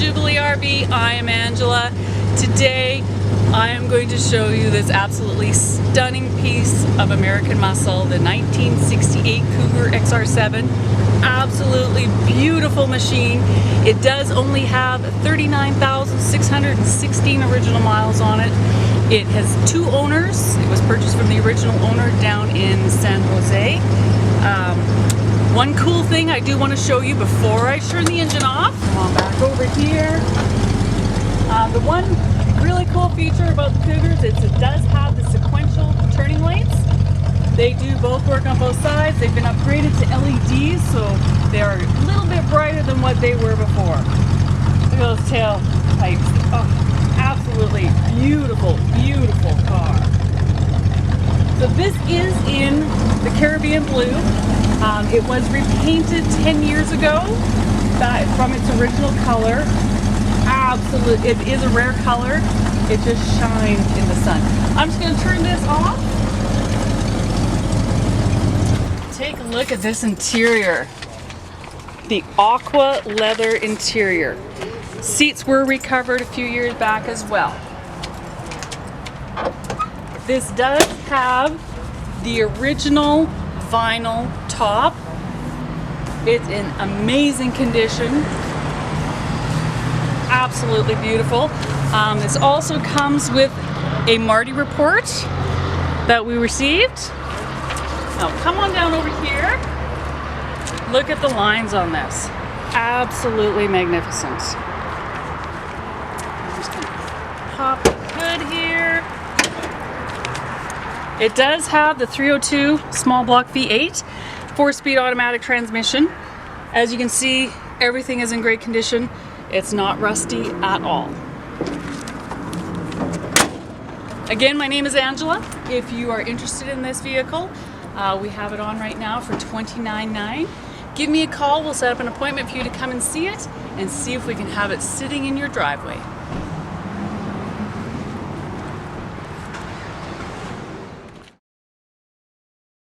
Jubilee RV. I am Angela. Today I am going to show you this absolutely stunning piece of American muscle, the 1968 Cougar XR-7. Absolutely beautiful machine. It does only have 39,616 original miles on it. It has 2 owners. It was purchased from the original owner down in San Jose. One cool thing I do want to show you before I turn the engine off. Come on back over here. The one really cool feature about the Cougars is it does have the sequential turning lights. They do both work on both sides. They've been upgraded to LEDs, so they're a little bit brighter than what they were before. Look at those tail pipes. Oh, absolutely beautiful, beautiful car. So this is in the Caribbean blue. It was repainted 10 years ago from its original color. Absolutely, it is a rare color. It just shines in the sun. I'm just going to turn this off. Take a look at this interior. The aqua leather interior. Seats were recovered a few years back as well. This does have the original vinyl top. It's in amazing condition. Absolutely beautiful. This also comes with a Marty report that we received. Now come on down over here. Look at the lines on this. Absolutely magnificent. I'm just gonna pop the hood here. It does have the 302 small block V8, 4-speed automatic transmission. As you can see, everything is in great condition. It's not rusty at all. Again, my name is Angela. If you are interested in this vehicle, we have it on right now for $29,900. Give me a call. We'll set up an appointment for you to come and see it and see if we can have it sitting in your driveway.